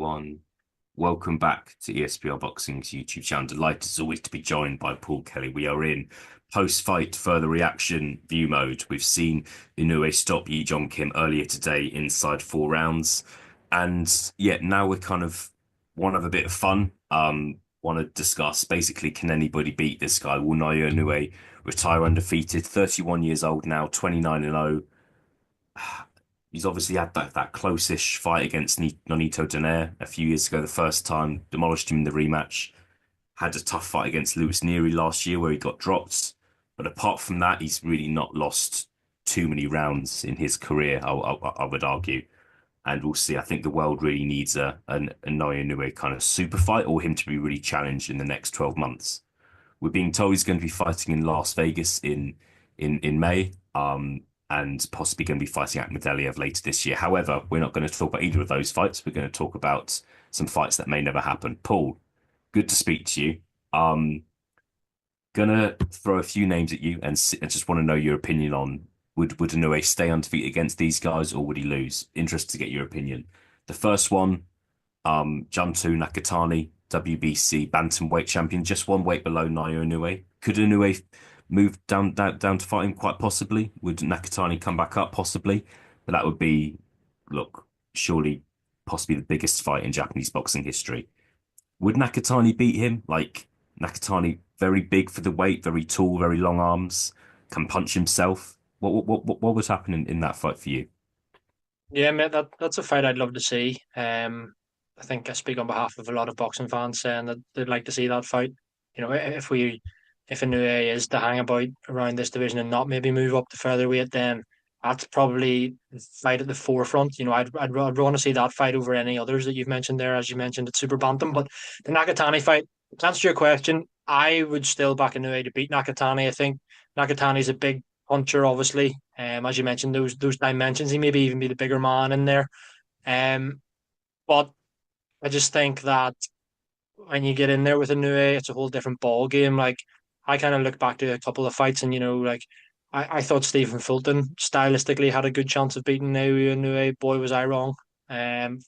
everyone. Welcome back to ESBR Boxing's YouTube channel. Delighted as always to be joined by Paul Kelly. We are in post-fight further reaction view mode. We've seen Inoue stop Yi Jong Kim earlier today inside 4 rounds. And yeah, now we're kind of want to have a bit of fun. Want to discuss basically, can anybody beat this guy? Will Naoya Inoue retire undefeated? 31 years old now, 29-0. He's obviously had that close-ish fight against Nonito Donaire a few years ago, the first time, demolished him in the rematch. Had a tough fight against Lewis Neary last year where he got dropped. But apart from that, he's really not lost too many rounds in his career, I would argue. And we'll see. I think the world really needs a Naoya Inoue kind of super fight or him to be really challenged in the next 12 months. We're being told he's going to be fighting in Las Vegas in May. And possibly going to be fighting at Medvedev later this year. However, we're not going to talk about either of those fights. We're going to talk about some fights that may never happen. Paul, good to speak to you. Gonna throw a few names at you and just want to know your opinion on would Inoue stay undefeated against these guys or would he lose? Interested to get your opinion. The first one, Junto Nakatani, WBC bantamweight champion, just one weight below Naoya Inoue. Could Inoue move down to fight him? Quite possibly. Would Nakatani come back up? Possibly. But that would be, look, surely possibly the biggest fight in Japanese boxing history. Would Nakatani beat him? Like, Nakatani, very big for the weight, very tall, very long arms, can punch himself. What was happening in that fight for you? Yeah, mate, that's a fight I'd love to see. I think I speak on behalf of a lot of boxing fans saying that they'd like to see that fight. If Inoue is to hang about around this division and not maybe move up to featherweight, then that's probably the fight at the forefront. I'd want to see that fight over any others that you've mentioned there, as you mentioned at Super Bantam. But the Nakatani fight, to answer your question, I would still back Inoue to beat Nakatani. I think Nakatani's a big puncher, obviously. As you mentioned, those dimensions, he maybe even be the bigger man in there. Um, but I just think that when you get in there with a Inoue, it's a whole different ball game. Like I kind of look back to a couple of fights, and like I thought Stephen Fulton stylistically had a good chance of beating Inoue. Boy, was I wrong. Um,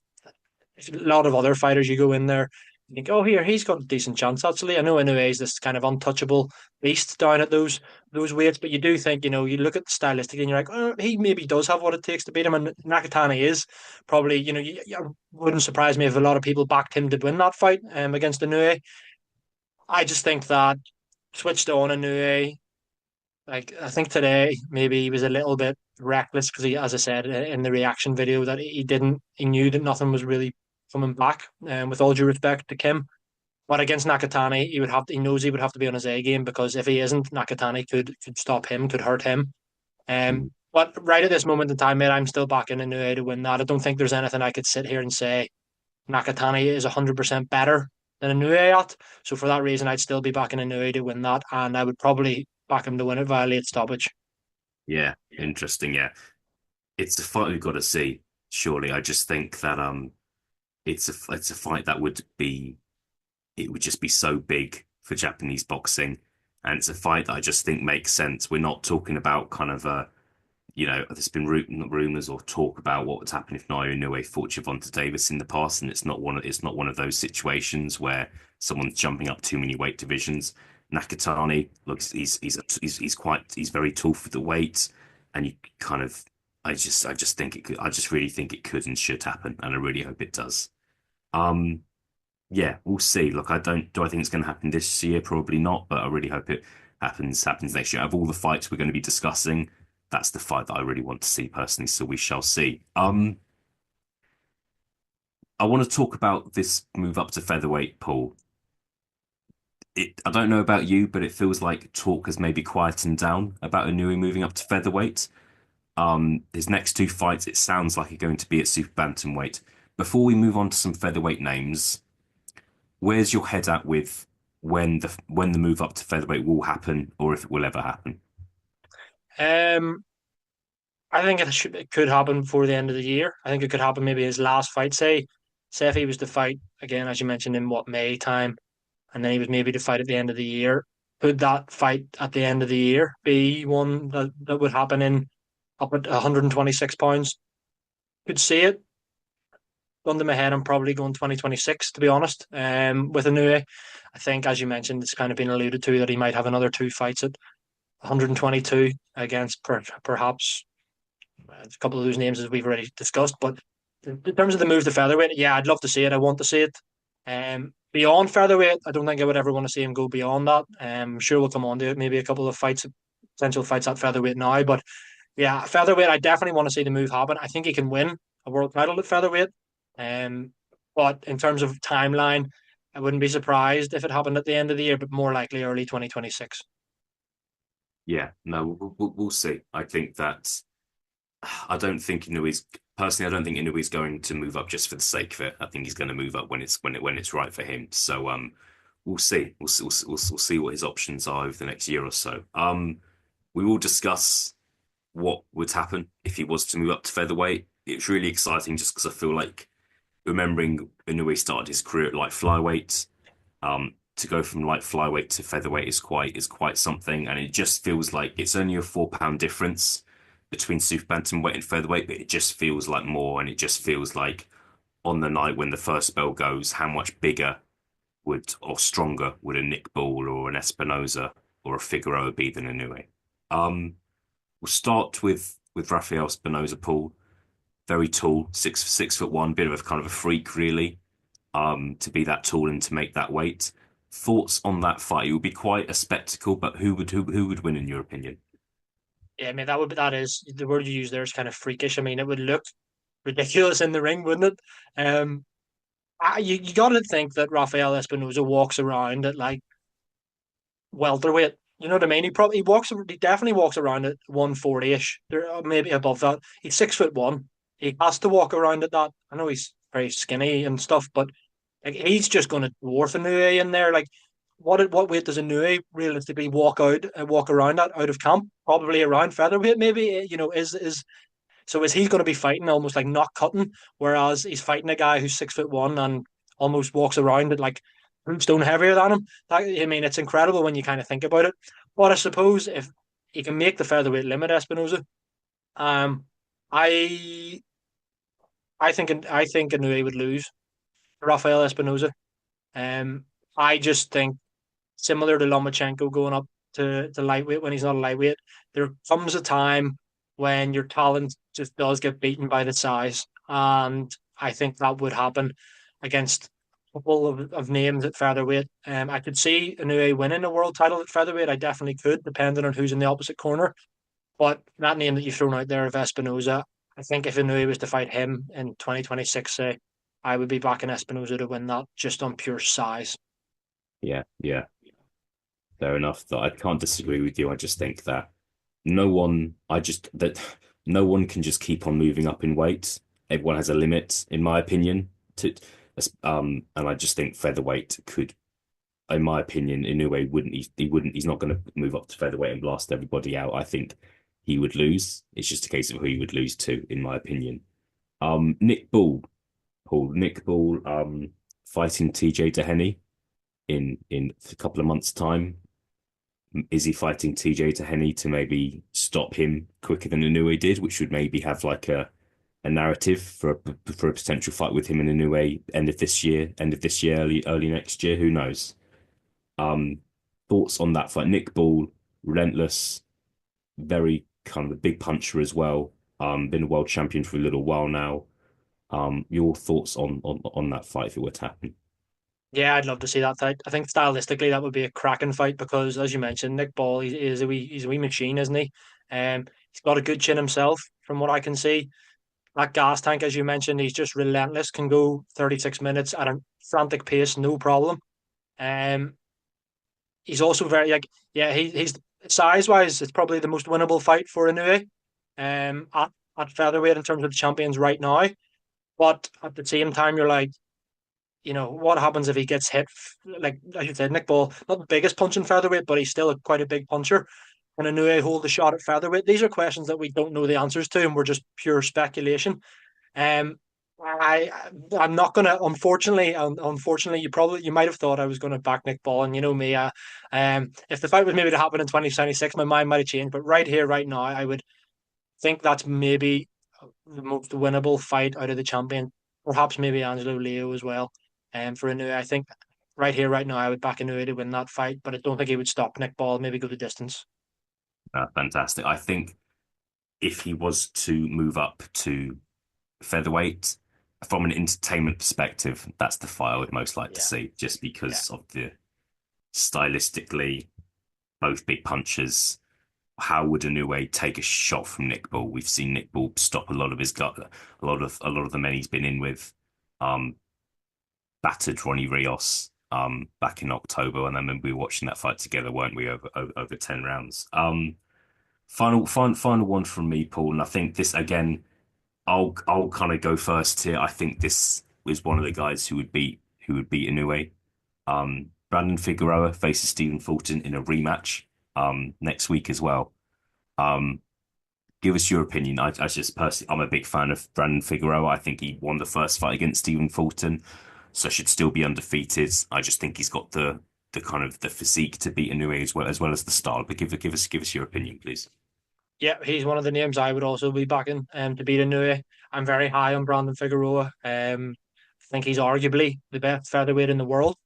a lot of other fighters, you go in there, you think, oh, here he's got a decent chance. Actually, I know Inoue is this kind of untouchable beast down at those weights, but you do think, you look at the stylistic and you're like, oh, he maybe does have what it takes to beat him, and Nakatani is probably, you wouldn't surprise me if a lot of people backed him to win that fight against Inoue. I just think that switched on Inoue. Like I think today maybe he was a little bit reckless because he, as I said in the reaction video, that he knew that nothing was really coming back. With all due respect to Kim, but against Nakatani, he knows he would have to be on his A game because if he isn't, Nakatani could stop him, could hurt him. But right at this moment in time, mate, I'm still backing Inoue to win that. I don't think there's anything I could sit here and say Nakatani is 100% better than Inoue at. So for that reason, I'd still be backing Inoue to win that, and I would probably back him to win it via late stoppage. Yeah, interesting. Yeah, it's a fight we've got to see. Surely, I just think that it's a fight that it would just be so big for Japanese boxing. And it's a fight that I just think makes sense. We're not talking about kind of there's been rumors or talk about what would happen if Naoya Inoue fought Gervonta Davis in the past, and it's not one of those situations where someone's jumping up too many weight divisions. Nakatani looks he's very tall for the weight, and you kind of I just really think it could and should happen, and I really hope it does. Um, yeah, we'll see. Look, I think it's going to happen this year? Probably not, but I really hope it happens next year. Of all the fights we're going to be discussing, that's the fight that I really want to see personally. So we shall see. I want to talk about this move up to featherweight, Paul. I don't know about you, but it feels like talk has maybe quietened down about Inoue moving up to featherweight. His next two fights, it sounds like are going to be at super bantamweight. Before we move on to some featherweight names, where's your head at with when the move up to featherweight will happen, or if it will ever happen? Um, I think it could happen before the end of the year. I think it could happen maybe his last fight. Say if he was to fight again, as you mentioned, in what May time, and then he was maybe to fight at the end of the year. Could that fight at the end of the year be one that would happen in up at 126 pounds? Could see it, gun to my head, I'm probably going 2026, to be honest. With Inoue, I think, as you mentioned, it's kind of been alluded to that he might have another two fights at 122 against perhaps a couple of those names as we've already discussed. But in terms of the move to featherweight, yeah, I'd love to see it. I want to see it. Beyond featherweight, I don't think I would ever want to see him go beyond that. I'm sure we'll come on to it, maybe a couple of fights, potential fights at featherweight now. But yeah, featherweight, I definitely want to see the move happen. I think he can win a world title at featherweight. Um, but in terms of timeline, I wouldn't be surprised if it happened at the end of the year, but more likely early 2026. Yeah, no, we'll see. I think that I don't think Inouye's personally. I don't think Inouye's going to move up just for the sake of it. I think he's going to move up when it's right for him. So we'll see. We'll see what his options are over the next year or so. We will discuss what would happen if he was to move up to featherweight. It's really exciting just because I feel like remembering Inoue started his career at light flyweight. To go from light flyweight to featherweight is quite something, and it just feels like it's only a 4 pound difference between super bantamweight and featherweight, but it just feels like more, and it just feels like on the night when the first bell goes, how much bigger would or stronger would a Nick Ball or an Espinoza or a Figueroa be than Inoue? Um, we'll start with Rafael Espinoza, Paul. Very tall, 6'1", bit of a kind of a freak, really. To be that tall and to make that weight. Thoughts on that fight? It would be quite a spectacle, but who would win in your opinion? Yeah, I mean that is the word you use there is kind of freakish. I mean, it would look ridiculous in the ring, wouldn't it? You got to think that Rafael Espinoza walks around at like welterweight. You know what I mean? He definitely walks around at 140 ish. There maybe above that. He's 6'1". He has to walk around at that. I know he's very skinny and stuff, but like he's just going to dwarf Inoue in there. Like what weight does Inoue realistically walk around at out of camp? Probably around featherweight, maybe. You know, is he going to be fighting almost like not cutting, whereas he's fighting a guy who's 6'1" and almost walks around at like stone heavier than him? I mean, it's incredible when you kind of think about it. But I suppose if he can make the featherweight limit, Espinoza, um, I I think Inoue would lose to Rafael Espinoza. Um, I just think similar to Lomachenko going up to lightweight when he's not a lightweight, there comes a time when your talent just does get beaten by the size. And I think that would happen against a couple of names at featherweight. I could see Inoue winning a world title at featherweight. I definitely could, depending on who's in the opposite corner. But that name that you've thrown out there of Espinoza, I think if Inoue was to fight him in 2026, say, I would be backing Espinoza to win that just on pure size. Yeah, yeah, fair enough. That I can't disagree with you. I just think that no one, I just that no one can just keep on moving up in weight. Everyone has a limit, in my opinion. And I just think featherweight could, in my opinion, Inoue wouldn't. He's not going to move up to featherweight and blast everybody out. I think he would lose. It's just a case of who he would lose to, in my opinion. Nick Ball, Paul, Nick Ball, fighting TJ Dehenny in a couple of months' time. Is he fighting TJ Dehenny to maybe stop him quicker than Inoue did, which would maybe have like a narrative for a potential fight with him and Inoue end of this year, early next year. Who knows? Um, thoughts on that fight? Nick Ball, relentless, very kind of a big puncher as well. Been a world champion for a little while now. Your thoughts on that fight if it were to happen? Yeah, I'd love to see that fight. I think stylistically that would be a cracking fight because, as you mentioned, Nick Ball he's a wee machine, isn't he? He's got a good chin himself, from what I can see. That gas tank, as you mentioned, he's just relentless. Can go 36 minutes at a frantic pace, no problem. Um, he's also very like yeah, he's size wise, it's probably the most winnable fight for Inoue. At featherweight in terms of the champions right now, but at the same time, you're like what happens if he gets hit? Like you said, Nick Ball, not the biggest punch in featherweight, but he's still quite a big puncher. Can Inoue hold the shot at featherweight? These are questions that we don't know the answers to, and we're just pure speculation. Um, I I'm not gonna. Unfortunately, you might have thought I was gonna back Nick Ball, and you know me. If the fight was maybe to happen in 2026, my mind might have changed. But right here, right now, I would think that's maybe the most winnable fight out of the champion perhaps maybe Angelo Leo as well. For Inoue, I think right here, right now, I would back Inoue to win that fight, but I don't think he would stop Nick Ball. Maybe go the distance. Fantastic. I think if he was to move up to featherweight, from an entertainment perspective, that's the fight I would most like to Yeah, see, just yeah, because of the stylistically both big punchers. How would Inoue take a shot from Nick Ball? We've seen Nick Ball stop a lot of his gut, a lot of the men he's been in with. Um, Battered Ronnie Rios back in October, and I remember we were watching that fight together, weren't we? Over 10 rounds. Final one from me, Paul, and I think this again. I'll kind of go first here. I think this was one of the guys who would beat Inoue. Brandon Figueroa faces Stephen Fulton in a rematch next week as well. Um, Give us your opinion. I just personally, I'm a big fan of Brandon Figueroa. I think he won the first fight against Stephen Fulton, so should still be undefeated. I just think he's got the kind of the physique to beat Inoue as well as the style. But give us your opinion, please. yeah. He's one of the names I would also be backing to beat Inoue. I'm very high on Brandon Figueroa. I think he's arguably the best featherweight in the world.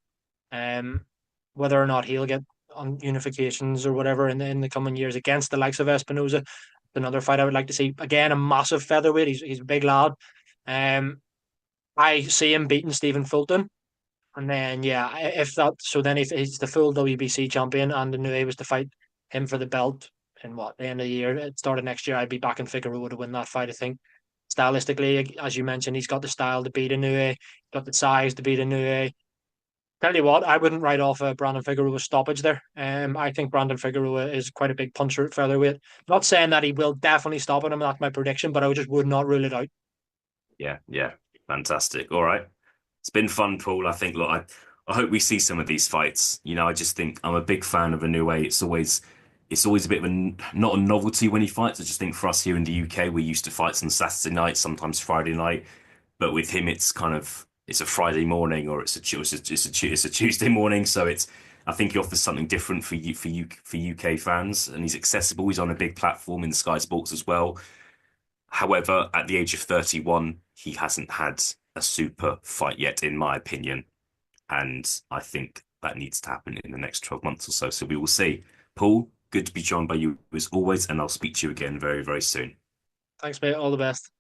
Um, Whether or not he'll get on unifications or whatever in the coming years against the likes of Espinoza, another fight I would like to see. Again, a massive featherweight. He's a big lad. Um, I see him beating Stephen Fulton. And then, yeah, if that, so then if he's the full WBC champion and the new was to fight him for the belt in what, the end of the year, start of next year, I'd be backing Figueroa to win that fight, I think. Stylistically, as you mentioned, he's got the style to beat Inoue, got the size to beat Inoue. Tell you what, I wouldn't write off a Brandon Figueroa stoppage there. I think Brandon Figueroa is quite a big puncher at featherweight. Not saying that he will definitely stop him, that's my prediction, but I just would not rule it out. Yeah, yeah, fantastic. All right, it's been fun, Paul. I think, look, I hope we see some of these fights. I just think I'm a big fan of Inoue. It's always a bit of not a novelty when he fights. I just think for us here in the UK, we're used to fights on Saturday night, sometimes Friday night. But with him, it's a Friday morning or it's a Tuesday morning. So I think he offers something different for UK fans, and he's accessible. He's on a big platform in Sky Sports as well. However, at the age of 31, he hasn't had a super fight yet, in my opinion. And I think that needs to happen in the next 12 months or so. So we will see. Paul, good to be joined by you as always, and I'll speak to you again very, very soon. Thanks, mate. All the best.